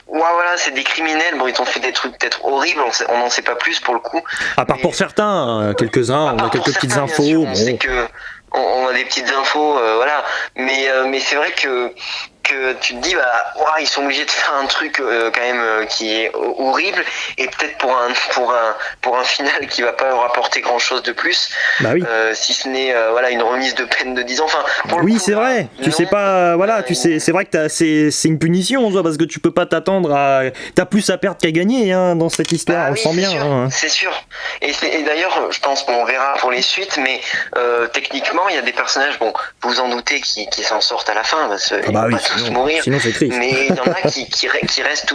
voilà, c'est des criminels, bon, ils ont fait des trucs peut-être horribles, on n'en sait pas plus pour le coup. À part pour certains, quelques-uns, on a quelques petites infos. Sûr, bon. On sait que on a des petites infos, voilà. Mais c'est vrai que tu te dis, ils sont obligés de faire un truc quand même qui est horrible, et peut-être pour un final qui va pas leur apporter grand chose de plus, si ce n'est une remise de peine de 10 ans. Enfin, c'est vrai. Tu sais pas, voilà, tu sais, c'est vrai que c'est une punition, parce que tu peux pas t'attendre à, t'as plus à perdre qu'à gagner, hein, dans cette histoire. On le sent bien. Sûr, hein. C'est sûr. Et d'ailleurs, je pense qu'on verra pour les suites, mais techniquement, il y a des personnages, bon, vous vous en doutez, qui s'en sortent à la fin, parce que mourir, sinon c'est triste. Mais il y en a qui restent,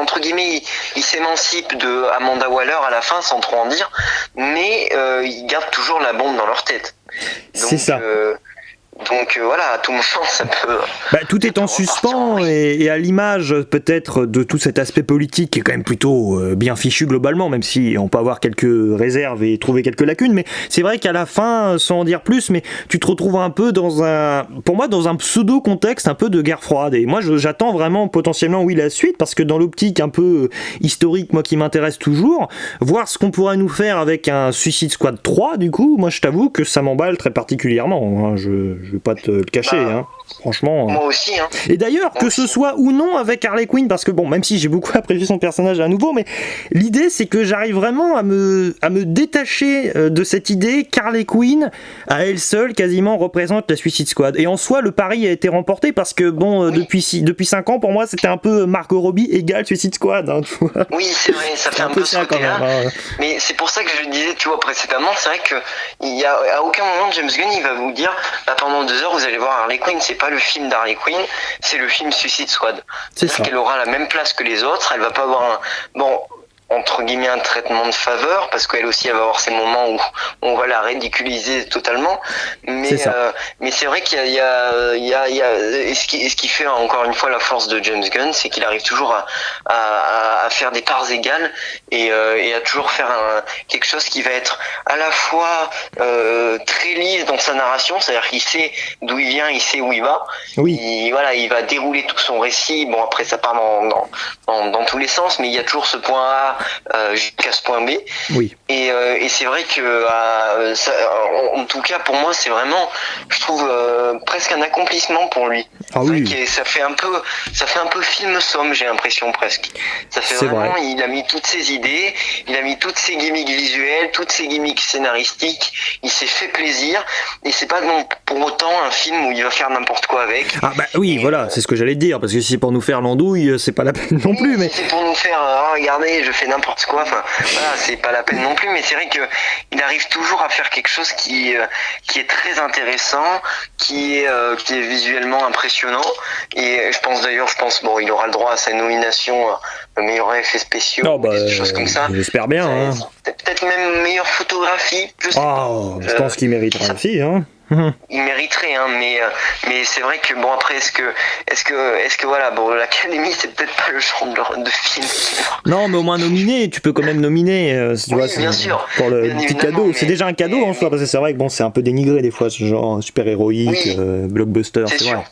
entre guillemets, ils s'émancipent de Amanda Waller à la fin sans trop en dire, mais ils gardent toujours la bombe dans leur tête. Donc, c'est ça. Donc voilà, à tout moment ça peut... tout est en suspens et à l'image peut-être de tout cet aspect politique qui est quand même plutôt bien fichu globalement, même si on peut avoir quelques réserves et trouver quelques lacunes, mais c'est vrai qu'à la fin, sans en dire plus, mais tu te retrouves un peu dans un pseudo-contexte un peu de guerre froide, et moi j'attends vraiment potentiellement la suite, parce que dans l'optique un peu historique, moi qui m'intéresse toujours, voir ce qu'on pourrait nous faire avec un Suicide Squad 3, du coup, moi je t'avoue que ça m'emballe très particulièrement, hein, je vais pas te le cacher, hein. Franchement. Moi aussi, hein. Et d'ailleurs, que ce soit ou non avec Harley Quinn, parce que bon, même si j'ai beaucoup apprécié son personnage à nouveau, mais l'idée c'est que j'arrive vraiment à me détacher de cette idée qu'Harley Quinn, à elle seule, quasiment représente la Suicide Squad. Et en soi, le pari a été remporté, parce que bon, depuis 5 ans, pour moi, c'était un peu Margot Robbie égale Suicide Squad, hein, tu vois. Oui, c'est vrai, ça fait un peu ça quand même. Mais c'est pour ça que je disais, tu vois, précédemment, c'est vrai que à aucun moment James Gunn il va vous dire, pendant 2 heures vous allez voir Harley Quinn, c'est pas le film d'Harley Quinn, c'est le film Suicide Squad. C'est C'est-à-dire ça. qu'elle aura la même place que les autres, elle va pas avoir entre guillemets un traitement de faveur, parce qu'elle aussi elle va avoir ces moments où on va la ridiculiser totalement, C'est ça. mais c'est vrai qu'il y a, et ce qui fait encore une fois la force de James Gunn, c'est qu'il arrive toujours à faire des parts égales et à toujours faire quelque chose qui va être à la fois très lisse dans sa narration, c'est-à-dire qu'il sait d'où il vient, il sait où il va. Oui. Il va dérouler tout son récit. Bon, après ça part dans tous les sens, mais il y a toujours ce point A jusqu'à ce point B. Oui. Et c'est vrai que en tout cas pour moi c'est vraiment, je trouve presque un accomplissement pour lui. Ah C'est vrai oui. que ça fait un peu film somme, j'ai l'impression presque. Ça fait C'est vraiment, vrai. il a mis toutes ses idées, il a mis toutes ses gimmicks visuelles, toutes ses gimmicks scénaristiques, il s'est fait plaisir et c'est pas non pour autant un film où il va faire n'importe quoi avec. Ah bah oui, voilà, c'est ce que j'allais te dire, parce que si c'est pour nous faire l'andouille, c'est pas la peine non plus, mais... Si c'est pour nous faire regardez, je fais n'importe quoi, enfin voilà, c'est pas la peine non plus, mais c'est vrai que il arrive toujours à faire quelque chose qui est très intéressant, qui est visuellement impressionnant, et je pense bon, il aura le droit à sa nomination meilleur effets spéciaux, Non, bah, des choses comme ça. j'espère bien, hein. Peut-être même meilleure photographie, je sais pas. Oh, je pense qu'il mériterait aussi, hein. Il mériterait, hein, mais c'est vrai que bon après est-ce que voilà, bon, l'Académie c'est peut-être pas le genre de film. Non, mais au moins nominé, tu peux quand même nominer, tu Oui, vois, bien sûr, pour le bien petit évidemment, cadeau. mais- C'est déjà un cadeau mais- en soi, parce que c'est vrai que bon, c'est un peu dénigré des fois, ce genre super-héroïque, Oui, blockbuster, c'est c'est sûr. vrai.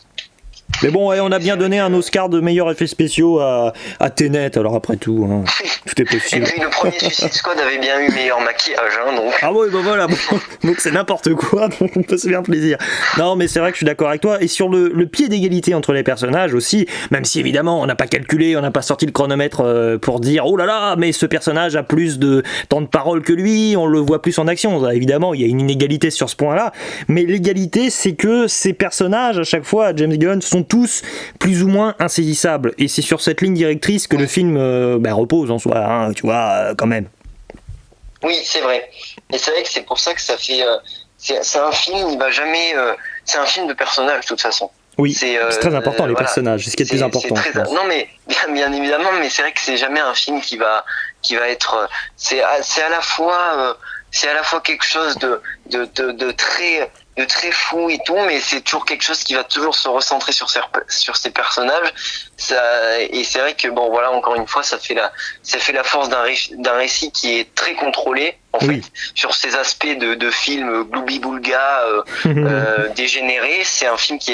Mais bon, ouais, on a bien donné un Oscar de meilleurs effets spéciaux à Tenet, alors après tout, hein, tout est Et possible. puis le premier Suicide Squad avait bien eu meilleur maquillage, hein, donc. Ah ouais, bah voilà, bon, donc c'est n'importe quoi, donc on peut se faire plaisir. Non, mais c'est vrai que je suis d'accord avec toi. Et sur le pied d'égalité entre les personnages aussi, même si évidemment on n'a pas calculé, on n'a pas sorti le chronomètre pour dire oh là là, mais ce personnage a plus de temps de parole que lui, on le voit plus en action. Évidemment, il y a une inégalité sur ce point-là, mais l'égalité, c'est que ces personnages, à chaque fois, James Gunn, sont tous plus ou moins insaisissables. Et c'est sur cette ligne directrice que le film repose en soi, hein, tu vois, quand même. Oui, c'est vrai. Et c'est vrai que c'est pour ça que ça fait. C'est un film, il va jamais. C'est un film de personnages, de toute façon. Oui, c'est très important les voilà. personnages, c'est ce qui est le plus important. C'est très, non mais bien évidemment, mais c'est vrai que c'est jamais un film qui va être. C'est à la fois quelque chose de très fou et tout, mais c'est toujours quelque chose qui va toujours se recentrer sur ces personnages. Et c'est vrai que bon voilà, encore une fois, ça fait la force d'un récit qui est très contrôlé en fait sur ces aspects de film gloubi-boulga dégénéré. C'est un film qui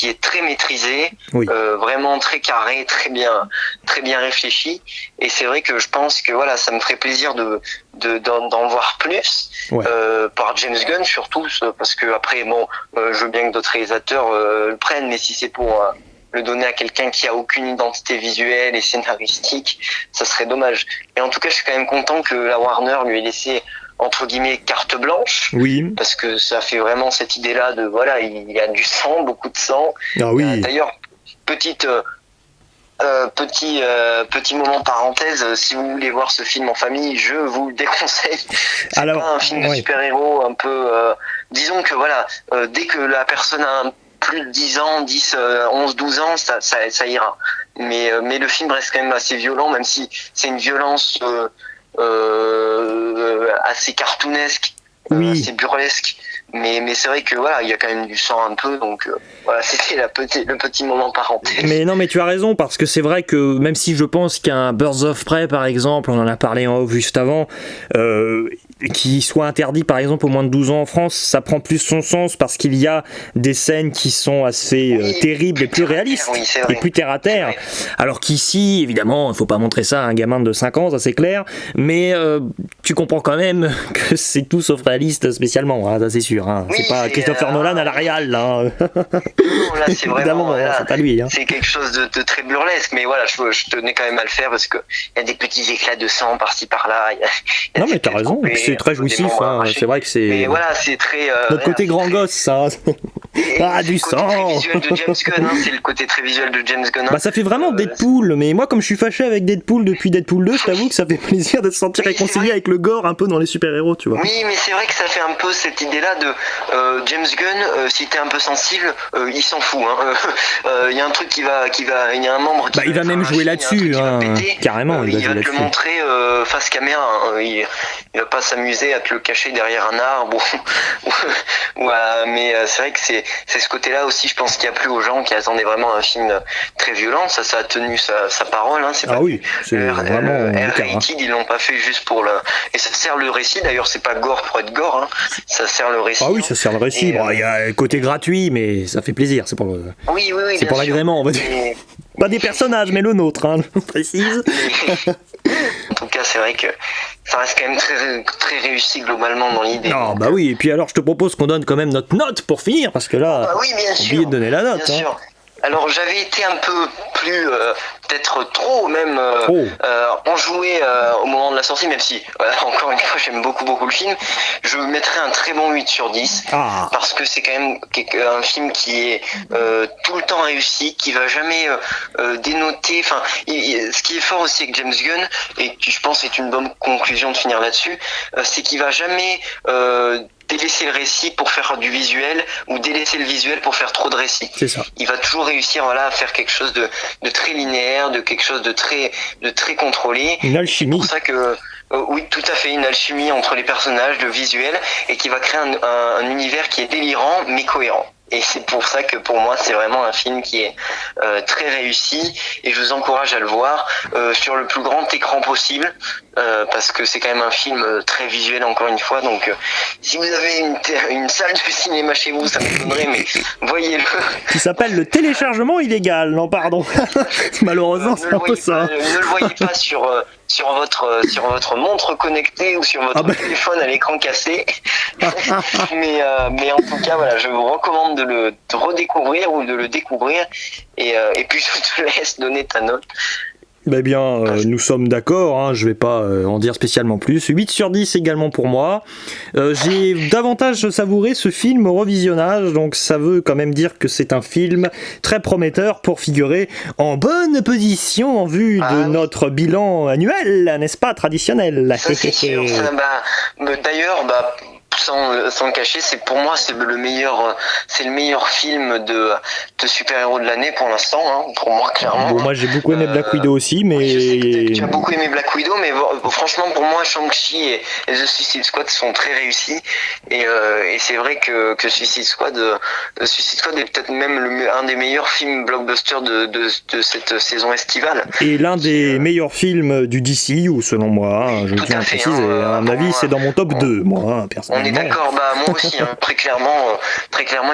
est très maîtrisé, vraiment très carré, très bien réfléchi. Et c'est vrai que je pense que voilà, ça me ferait plaisir d'en voir plus par James Gunn, surtout parce que après bon, je veux bien que d'autres réalisateurs le prennent, mais si c'est pour le donner à quelqu'un qui a aucune identité visuelle et scénaristique, ça serait dommage. Et en tout cas, je suis quand même content que la Warner lui ait laissé entre guillemets carte blanche, parce que ça fait vraiment cette idée-là de voilà, il y a du sang, beaucoup de sang. Ah oui. D'ailleurs, petit moment parenthèse, si vous voulez voir ce film en famille, je vous le déconseille. C'est pas un film de super-héros un peu disons que voilà, dès que la personne a plus de 10 ans, 10, 11, 12 ans, ça ira. Mais le film reste quand même assez violent, même si c'est une violence assez cartoonesque, assez burlesque. Mais c'est vrai que voilà, il y a quand même du sang un peu, donc voilà, c'était le petit moment parenthèse. Mais non, mais tu as raison, parce que c'est vrai que même si je pense qu'un Birds of Prey, par exemple, on en a parlé en off juste avant, qui soit interdit par exemple aux moins de 12 ans en France, ça prend plus son sens parce qu'il y a des scènes qui sont assez terribles et plus réalistes et plus terre à terre. Alors qu'ici, évidemment, il ne faut pas montrer ça à un gamin de 5 ans, ça c'est clair, mais tu comprends quand même que c'est tout sauf réaliste spécialement, hein, ça c'est sûr. Hein. C'est pas Christopher Nolan à la réal, là. Non, là c'est vraiment, voilà, c'est pas lui. Hein. C'est quelque chose de très burlesque, mais voilà, je tenais quand même à le faire parce que il y a des petits éclats de sang par-ci par-là. Non mais t'as raison. c'est très jouissif, hein, c'est vrai que c'est... Mais voilà, c'est très... notre côté grand gosse, ça. Ah, du sang. C'est le côté très visuel de James Gunn, hein, c'est le côté très visuel de James Gunn. Bah ça fait vraiment Deadpool, mais moi comme je suis fâché avec Deadpool depuis Deadpool 2, je t'avoue que ça fait plaisir de se sentir réconcilié avec le gore un peu dans les super-héros, tu vois. Oui, mais c'est vrai que ça fait un peu cette idée-là de James Gunn, si t'es un peu sensible, il s'en fout. Il y a un truc il y a un membre qui il va même jouer là-dessus, carrément. Il va te le montrer face caméra. Il va pas s'amuser à te le cacher derrière un arbre. Mais c'est vrai que c'est ce côté-là aussi, je pense, qu'il y a plu aux gens qui attendaient vraiment un film très violent. Ça a tenu sa parole. C'est pas oui, c'est vraiment R-rated, ils l'ont pas fait juste pour le... Et ça sert le récit, d'ailleurs, c'est pas gore pour être gore, ça sert le récit. Ah oui, ça sert le récit. Il y a le côté gratuit, mais ça fait plaisir, c'est pour le... Oui, c'est pour l'agrément, on va dire. Pas des personnages, mais le nôtre, je précise. En tout cas, c'est vrai que ça reste quand même très réussi globalement dans l'idée. Non, bah oui, et puis alors je te propose qu'on donne quand même notre note pour finir, parce que là, oui, bien sûr, oublié de donner la note. Bien sûr. Alors j'avais été un peu plus, peut-être trop même, enjoué au moment de la sortie, même si, encore une fois, j'aime beaucoup le film. Je mettrais un très bon 8 sur 10, parce que c'est quand même un film qui est tout le temps réussi, qui va jamais dénoter. Enfin, ce qui est fort aussi avec James Gunn, et qui je pense est une bonne conclusion de finir là-dessus, c'est qu'il va jamais... délaisser le récit pour faire du visuel ou délaisser le visuel pour faire trop de récit. C'est ça. Il va toujours réussir à faire quelque chose de très linéaire, de quelque chose de très contrôlé. Une alchimie. C'est pour ça que oui, tout à fait, une alchimie entre les personnages, le visuel, et qui va créer un univers qui est délirant mais cohérent. Et c'est pour ça que pour moi c'est vraiment un film qui est très réussi, et je vous encourage à le voir sur le plus grand écran possible, parce que c'est quand même un film très visuel encore une fois. Donc si vous avez une salle de cinéma chez vous, ça m'étonnerait, mais voyez-le. Qui s'appelle le téléchargement illégal, non pardon. Malheureusement c'est un peu ça. Ne le voyez pas sur votre montre connectée ou sur votre téléphone à l'écran cassé. mais en tout cas voilà, je vous recommande de le redécouvrir ou de le découvrir, et puis je te laisse donner ta note. Eh bien, nous sommes d'accord, je vais pas en dire spécialement plus. 8 sur 10 également pour moi. J'ai davantage savouré ce film au revisionnage, donc ça veut quand même dire que c'est un film très prometteur pour figurer en bonne position en vue de notre bilan annuel, n'est-ce pas, traditionnel. Ça c'est sûr. D'ailleurs, sans le cacher, pour moi c'est le meilleur film de super-héros de l'année pour l'instant, pour moi clairement. Bon, moi j'ai beaucoup aimé Black Widow aussi, mais... Oui, je sais que tu as beaucoup aimé Black Widow, mais franchement pour moi Shang-Chi et The Suicide Squad sont très réussis, et c'est vrai que Suicide Squad est peut-être même un des meilleurs films blockbusters de cette saison estivale. Et l'un des meilleurs films du DCU selon moi, je tiens à préciser, à mon avis c'est dans mon top 2, moi personnellement. On est d'accord, moi aussi, très clairement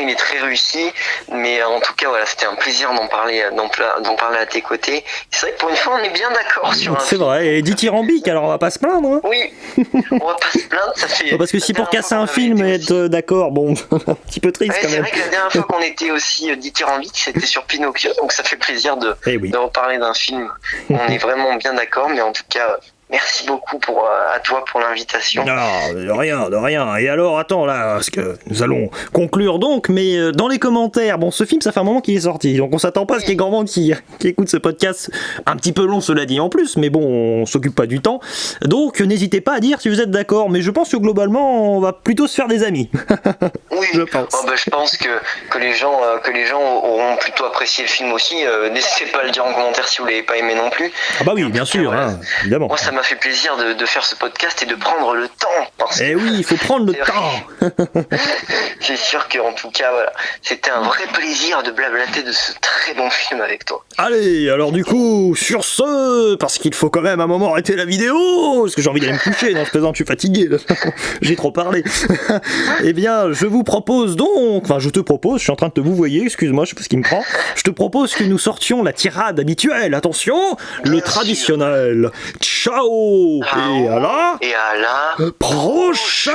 il est très réussi, mais en tout cas voilà, c'était un plaisir d'en parler à tes côtés. C'est vrai que pour une fois on est bien d'accord sur un C'est vrai, et dithyrambique, alors on va pas se plaindre. Oui, on va pas se plaindre, ça fait... Parce que si pour casser un film et être d'accord, bon, un petit peu triste quand même. C'est vrai que la dernière fois qu'on était aussi dithyrambique, c'était sur Pinocchio, donc ça fait plaisir de reparler d'un film. On est vraiment bien d'accord, mais en tout cas... Merci beaucoup à toi pour l'invitation. Non, de rien. Et alors, attends là, parce que nous allons conclure donc, mais dans les commentaires, ce film, ça fait un moment qu'il est sorti, donc on s'attend pas à ce qu'il y ait grand monde qui écoute ce podcast, un petit peu long cela dit en plus, mais bon, on s'occupe pas du temps, donc n'hésitez pas à dire si vous êtes d'accord, mais je pense que globalement, on va plutôt se faire des amis. Oui, je pense. Je pense que les gens auront plutôt apprécié le film aussi. N'hésitez pas à le dire en commentaire si vous l'avez pas aimé non plus. Ah bah oui, bien sûr, évidemment. Moi, ça m'a fait plaisir de faire ce podcast et de prendre le temps. Oui, il faut prendre le temps. C'est sûr qu'en tout cas, voilà, c'était un vrai plaisir de blablater de ce très bon film avec toi. Allez, alors du coup, sur ce, parce qu'il faut quand même à un moment arrêter la vidéo, parce que j'ai envie d'aller me coucher, non, je plaisante, je suis fatigué, j'ai trop parlé. Eh bien, je vous propose donc, je te suis en train de te vous voyez, excuse-moi, je sais pas ce qui me prend, je te propose que nous sortions la tirade habituelle, attention, le traditionnel. Ciao. Et à la prochaine.